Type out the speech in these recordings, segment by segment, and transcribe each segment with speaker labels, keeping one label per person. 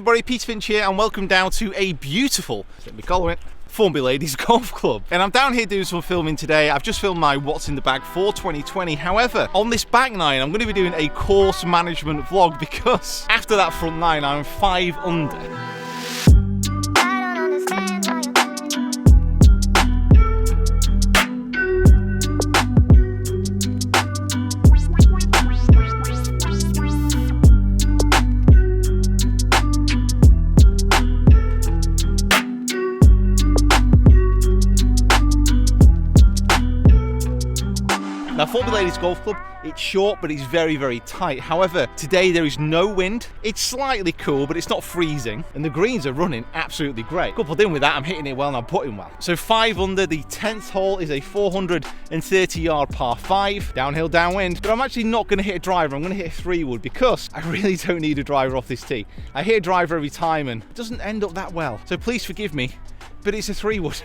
Speaker 1: everybody, Peter Finch here, and welcome down to a beautiful, let me colour it, Formby Ladies Golf Club. And I'm down here doing some filming today. I've just filmed my What's in the Bag for 2020. However, on this back nine, I'm going to be doing a course management vlog because after that front nine, I'm 5 under. Now, Formby Ladies Golf Club, it's short, but it's very, very tight. However, today there is no wind. It's slightly cool, but it's not freezing. And the greens are running absolutely great. Coupled in with that, I'm hitting it well and I'm putting well. So 5 under, the 10th hole is a 430-yard par 5, downhill, downwind. But I'm actually not going to hit a driver. I'm going to hit a 3-wood because I really don't need a driver off this tee. I hit a driver every time and it doesn't end up that well. So please forgive me, but it's a 3-wood.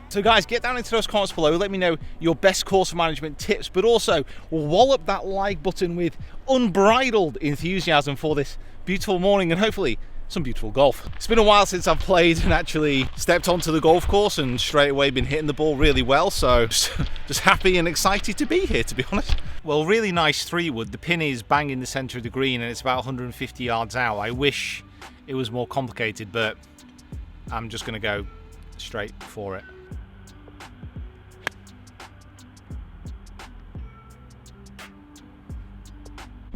Speaker 1: So guys, get down into those comments below, let me know your best course management tips, but also wallop that like button with unbridled enthusiasm for this beautiful morning and hopefully some beautiful golf. It's been a while since I've played and actually stepped onto the golf course and straight away been hitting the ball really well, so just happy and excited to be here, to be honest. Well, really nice 3-wood. The pin is bang in the centre of the green and it's about 150 yards out. I wish it was more complicated, but I'm just going to go straight for it.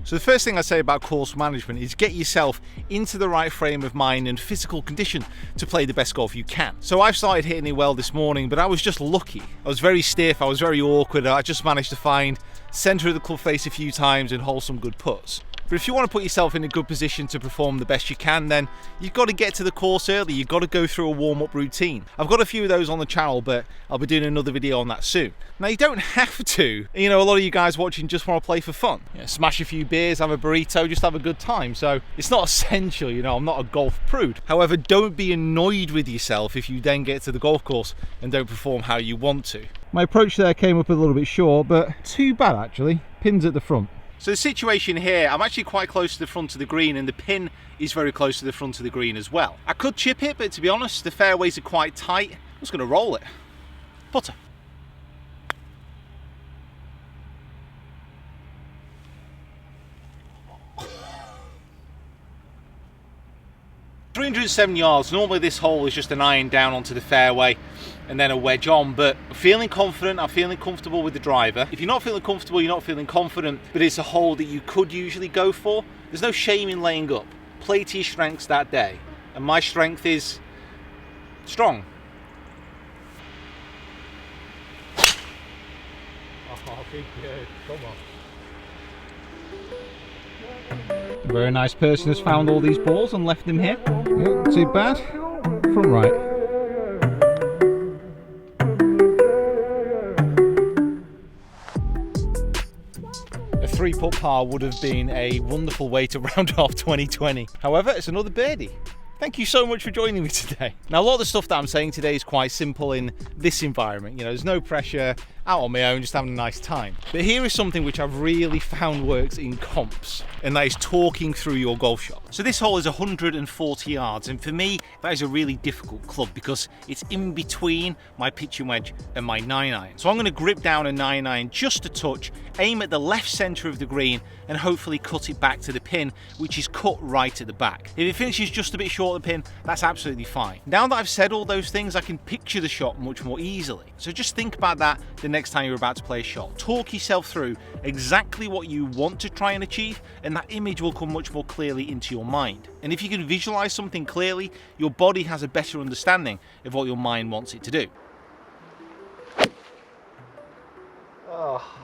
Speaker 1: So the first thing I say about course management is get yourself into the right frame of mind and physical condition to play the best golf you can. So I've started hitting it well this morning, but I was just lucky. I was very stiff, I was very awkward, I just managed to find centre of the club face a few times and hold some good putts. But if you want to put yourself in a good position to perform the best you can, then you've got to get to the course early. You've got to go through a warm-up routine. I've got a few of those on the channel, but I'll be doing another video on that soon. Now, you don't have to. You know, a lot of you guys watching just want to play for fun. You know, smash a few beers, have a burrito, just have a good time. So it's not essential, you know, I'm not a golf prude. However, don't be annoyed with yourself if you then get to the golf course and don't perform how you want to. My approach there came up a little bit short, but too bad actually. Pins at the front. So the situation here, I'm actually quite close to the front of the green and the pin is very close to the front of the green as well. I could chip it, but to be honest, the fairways are quite tight. I'm just going to roll it. Putter. "307 yards, normally this hole is just an iron down onto the fairway and then a wedge on, but I'm feeling confident, I'm feeling comfortable with the driver. If you're not feeling comfortable, you're not feeling confident, but it's a hole that you could usually go for, there's no shame in laying up. Play to your strengths that day, and my strength is strong." Oh, big good, come on. A very nice person has found all these balls and left them here. Not too bad. Front right. A 3-putt par would have been a wonderful way to round off 2020. However, it's another birdie. Thank you so much for joining me today. Now, a lot of the stuff that I'm saying today is quite simple in this environment. You know, there's no pressure, out on my own, just having a nice time. But here is something which I've really found works in comps, and that is talking through your golf shot. So this hole is 140 yards, and for me, that is a really difficult club because it's in between my pitching wedge and my 9-iron. So I'm going to grip down a 9-iron just a touch, aim at the left centre of the green, and hopefully cut it back to the pin, which is cut right at the back. If it finishes just a bit short of the pin, that's absolutely fine. Now that I've said all those things, I can picture the shot much more easily. So just think about that the next time you're about to play a shot. Talk yourself through exactly what you want to try and achieve, and that image will come much more clearly into your mind. And if you can visualize something clearly, your body has a better understanding of what your mind wants it to do. Oh.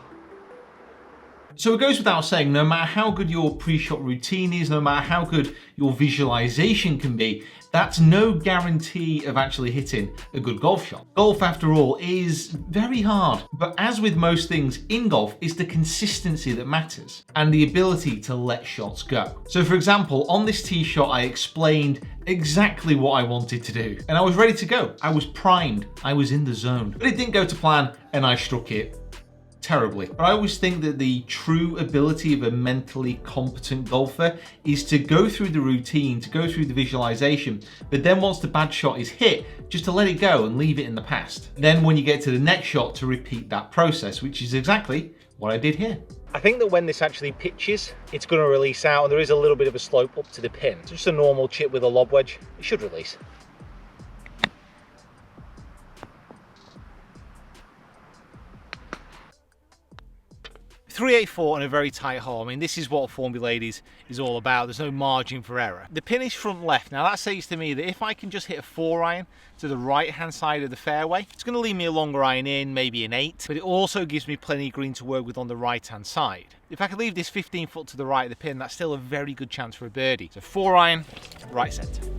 Speaker 1: So it goes without saying, no matter how good your pre-shot routine is, no matter how good your visualization can be, that's no guarantee of actually hitting a good golf shot. Golf, after all, is very hard. But as with most things in golf, it's the consistency that matters and the ability to let shots go. So for example, on this tee shot, I explained exactly what I wanted to do. And I was ready to go. I was primed. I was in the zone. But it didn't go to plan and I struck it terribly. But I always think that the true ability of a mentally competent golfer is to go through the routine, to go through the visualization, but then once the bad shot is hit, just to let it go and leave it in the past. Then when you get to the next shot, to repeat that process, which is exactly what I did here. I think that when this actually pitches, it's going to release out, and there is a little bit of a slope up to the pin. It's just a normal chip with a lob wedge. It should release. .384 in a very tight hole. I mean, this is what Formby Ladies is all about. There's no margin for error. The pin is front left. Now that says to me that if I can just hit a 4-iron to the right hand side of the fairway, it's going to leave me a longer iron in, maybe an 8, but it also gives me plenty of green to work with on the right hand side. If I can leave this 15 foot to the right of the pin, that's still a very good chance for a birdie. So 4-iron, right centre.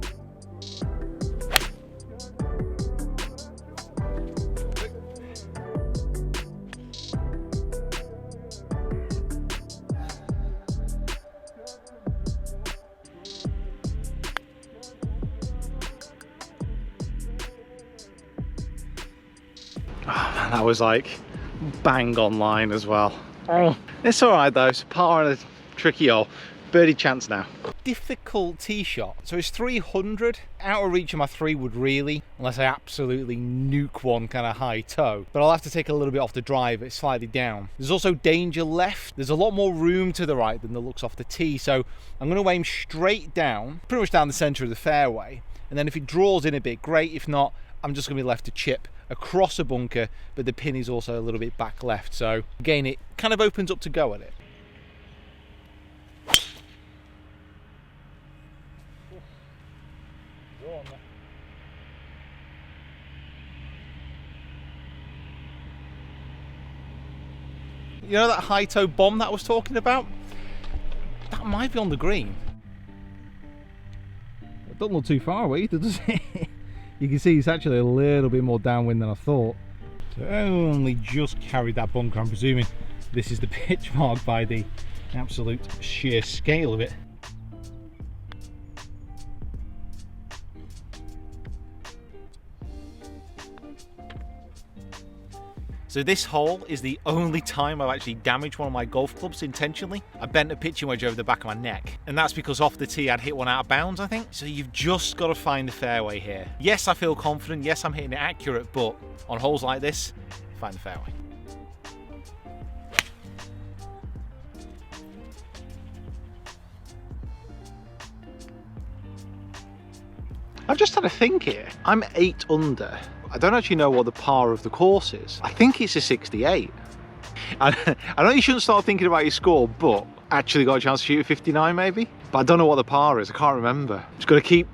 Speaker 1: Oh man, that was like bang on line as well. Oh, it's all right though. It's a par and a tricky hole. Birdie chance now. Difficult tee shot. So it's 300. Out of reach of my 3 wood really, unless I absolutely nuke one kind of high toe. But I'll have to take a little bit off the drive. It's slightly down. There's also danger left. There's a lot more room to the right than there looks off the tee. So I'm going to aim straight down, pretty much down the centre of the fairway. And then if it draws in a bit, great. If not, I'm just going to be left to chip across a bunker, but the pin is also a little bit back left, so again it kind of opens up to go at it. You know that high toe bomb that I was talking about? That might be on the green. It doesn't look too far away, does it? You can see it's actually a little bit more downwind than I thought. So I only just carried that bunker. I'm presuming this is the pitch mark by the absolute sheer scale of it. So this hole is the only time I've actually damaged one of my golf clubs intentionally. I bent a pitching wedge over the back of my neck, and that's because off the tee I'd hit one out of bounds, I think. So you've just got to find the fairway here. Yes, I feel confident, yes, I'm hitting it accurate, but on holes like this, find the fairway. I've just had a think here. I'm 8 under. I don't actually know what the par of the course is. I think it's a 68. I know you shouldn't start thinking about your score, but actually got a chance to shoot a 59 maybe. But I don't know what the par is. I can't remember. Just got to keep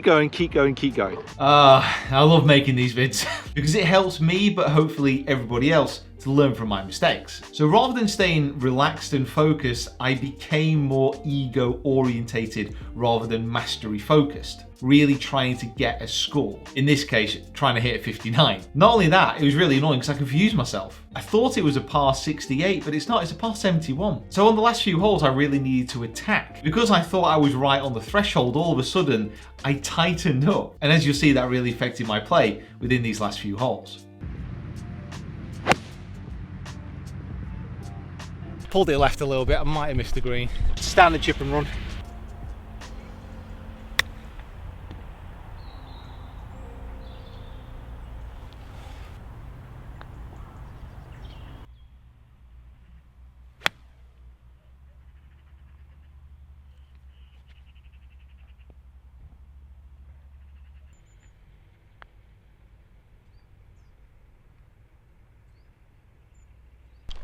Speaker 1: going, keep going, keep going. I love making these vids because it helps me, but hopefully everybody else, to learn from my mistakes. So rather than staying relaxed and focused, I became more ego orientated rather than mastery focused, really trying to get a score. In this case, trying to hit a 59. Not only that, it was really annoying because I confused myself. I thought it was a par 68, but it's not, it's a par 71. So on the last few holes, I really needed to attack. Because I thought I was right on the threshold, all of a sudden, I tightened up. And as you'll see, that really affected my play within these last few holes. Pulled it left a little bit, I might have missed the green. Standard chip and run.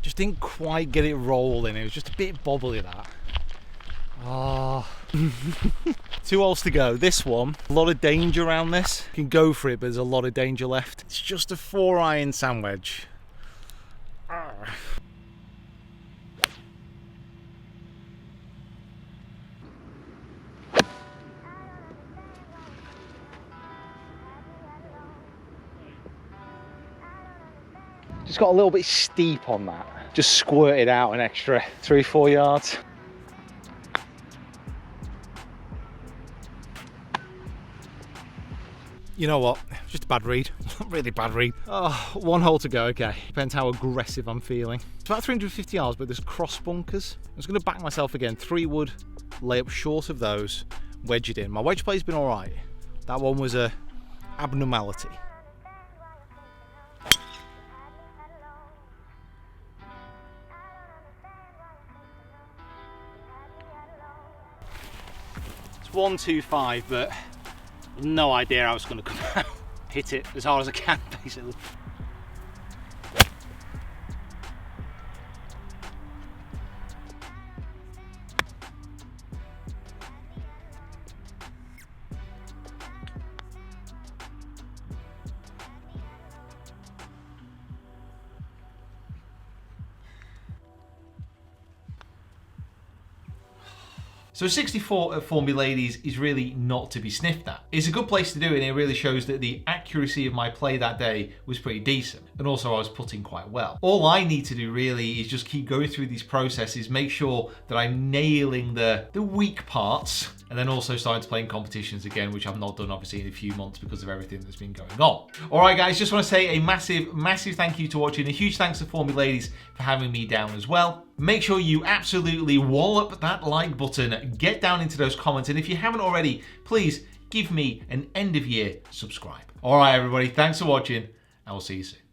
Speaker 1: Just didn't quite get it rolling. It was just a bit bobbly, that. Oh. 2 holes to go. This one, a lot of danger around this. You can go for it, but there's a lot of danger left. It's just a 4-iron sand wedge. Just got a little bit steep on that. Just squirted out an extra 3-4 yards. You know what? Just a bad read. Really bad read. Oh, 1 hole to go, okay. Depends how aggressive I'm feeling. It's about 350 yards, but there's cross bunkers. I'm just going to back myself again. 3 wood, lay up short of those, wedge it in. My wedge play's been all right. That one was a abnormality. It's 125, but no idea how it's going to come out. Hit it as hard as I can, basically. So 64 at Formby Ladies is really not to be sniffed at. It's a good place to do it, and it really shows that the accuracy of my play that day was pretty decent. And also I was putting quite well. All I need to do really is just keep going through these processes, make sure that I'm nailing the weak parts, and then also starting to play in competitions again, which I've not done obviously in a few months because of everything that's been going on. All right guys, just want to say a massive thank you to watching. A huge thanks to Formby Ladies for having me down as well. Make sure you absolutely wallop that like button, get down into those comments, and if you haven't already, please give me an end of year subscribe. All right everybody, thanks for watching, and we'll see you soon.